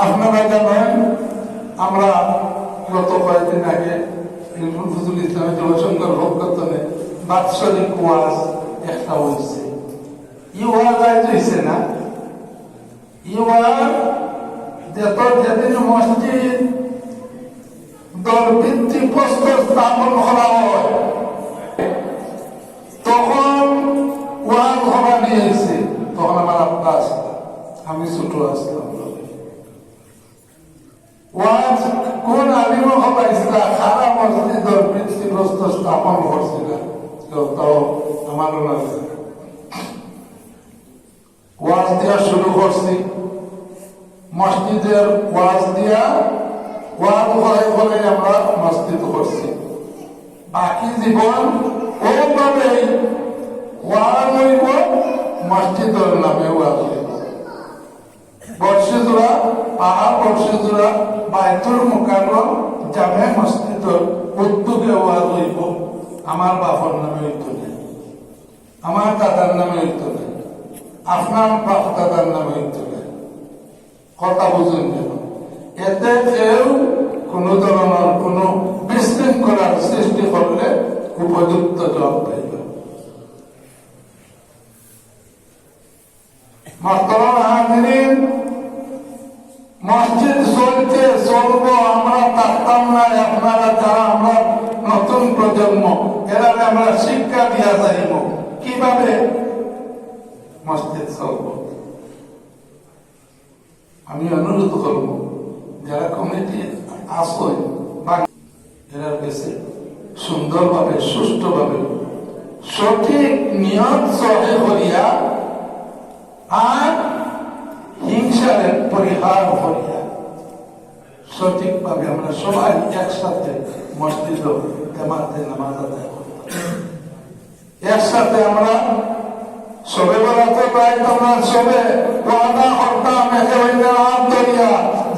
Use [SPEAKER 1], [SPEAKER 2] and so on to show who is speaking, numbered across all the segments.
[SPEAKER 1] আপনারা জানেন আমরা গত কয়েকদিন আগে ফজল ইসলামের যুবসংঘের ভক্তনে বাৎসরিক ওয়াজ একটা হয়েছে। ই ওয়াজ হয়েছে না, ই ওয়াজ যেদিন মসজিদ দল ভিত্তিক প্রস্তর স্থাপন করা হয় তখন ওয়াজ হওয়া নিয়েছে। তখন আমার আব্বা আসলাম, আমি ছোট আসলাম। ওয়াজ কোন আলিম হবাইছিল খারাপ মসজিদ ভিত্তিক প্রস্তর স্থাপন করছিল, তাও আমার ওয়াজ দিয়া শুরু করছি। মসজিদের ওয়াজ দিয়া ওয়াজ করে করে আমরা মসজিদ করছি। বাকি জীবন ওইভাবেই ওয়াজ হইব, মসজিদের নামে ওয়াজ হইব। বর্ষজোড়া পাহাড়, বর্ষজোড়া বাইতুল মুকাররম জামে মসজিদের উদ্যোগে ওয়াজ হইব। আমার বাবার নামে হইত না, আমার দাদার নামে হইত না, আপনার বাপ দাদার নামে হইত না। কথা বুঝুন যেন, এতে কেউ কোন ধরনের কোন বিশৃঙ্খলার সৃষ্টি করলে উপযুক্ত জবাব পাইব। মসজিদ চলছে, চলবো, আমরা থাকতাম না। আপনারা যারা আমরা নতুন প্রজন্ম, এরা আমরা শিক্ষা দিয়া যাইব কিভাবে মসজিদ চলব। আমি অনুরোধ করব যারা কমিটি আসয় বা এরা বেশি সুন্দরভাবে সুষ্ঠুভাবে সঠিক নিয়ম সহে করিয়া আর হিংসার পরিহার করিয়া সঠিকভাবে আমরা সবাই একসাথে মসজিদ জামাতে নামাজ আদায় করতাম। একসাথে আমরা সবে বেড়াতে পাই, তোমরা সবে ওয়াদা করতাম একে অন্যের হাত ধরিয়া,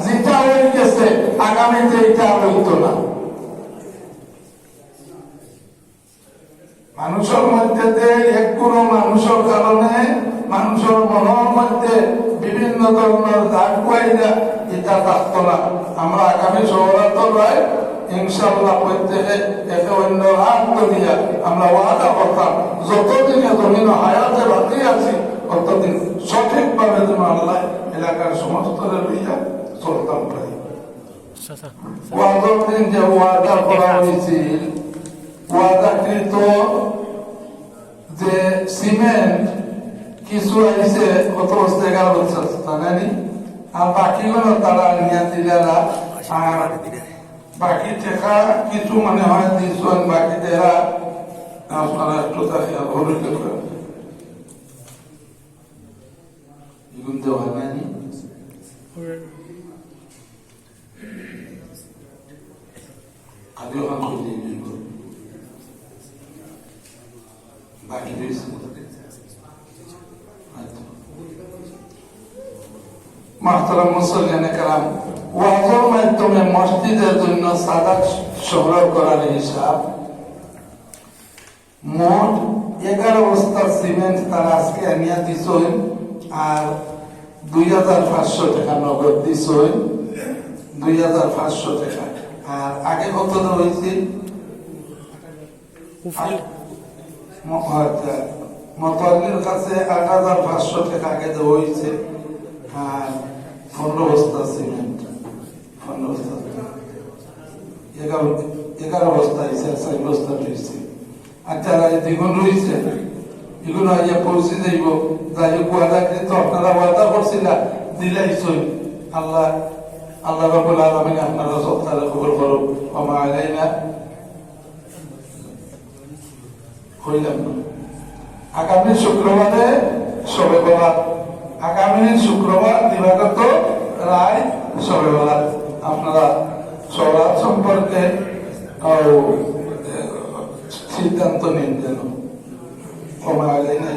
[SPEAKER 1] যেটা হয়ে গেছে আগামীতে এটা হইত না। মানুষের মধ্যে এক কোনো মানুষের কারণে মানুষের মনের মধ্যে বিভিন্ন ধরনের দাগ পাইয়া এটা থাকত না। আমরা আগামী সহরাত রায় ইনশাল্লাহ প্রত্যেকে একে অন্য হাত ধরিয়া আমরা ওয়াদা করতাম যতদিনে জমিন হায়াতে বাকি আছি ততদিন সঠিকভাবে যেন আল্লাহ এলাকার সমস্ত লইয়া চলতাম। প্রায় ওয়াদার দিন যে ওয়াদা করা হয়েছিল, ওয়াদাকৃত যে সিমেন্ট কিছু আইছে কত বস্তা 11 বছর জানেনি, আর বাকিগুলো তারা নিয়ে দিলেরা। আর বাকি টাকা কিছু মনে হয় দিয়েছেন, বাকি দেরা আপনারা একটু তাকিয়া ভরুন এগুলো দেওয়া নেয়নি। আগে ওখান খুঁজে বাকি মাহতারাম মুসল্লিয়ানে কেরাম, ওয়াজের মাধ্যমে মসজিদের জন্য সাদাত সংগ্রহ করার হিসাব মোট 11 বস্তা সিমেন্ট তারা আজকে আনিয়া দিছেন, আর 2500 টাকা নগদ দিছেন। 2500 টাকা। আর আগে কত হয়েছে মতোয়াল্লির কাছে 8500 টাকা আগে দেওয়া হয়েছে। আর 15 বস্তা সিমেন্ট, 15 বস্তা 11 বস্তা হয়েছে, 4 বস্তা রয়েছে। আচ্ছা দ্বিগুণ রয়েছে, এগুলো আইয়া পৌঁছে যাইব। যাই হোক ওয়াদাকৃত আপনারা ওয়াদা করছিল দিলাইছই। আল্লাহ আল্লাহ রাব্বুল আলামিন আপনারা সব তারা কবুল করুক। ওমা আলাইনা হইলাম না। আগামী শুক্রবারে সবে বরাত, আগামী শুক্রবার দিবাগত রায় সবে বরাত। আপনারা সরাত সম্পর্কে সিদ্ধান্ত নিন যেন। ওমা আলাইনা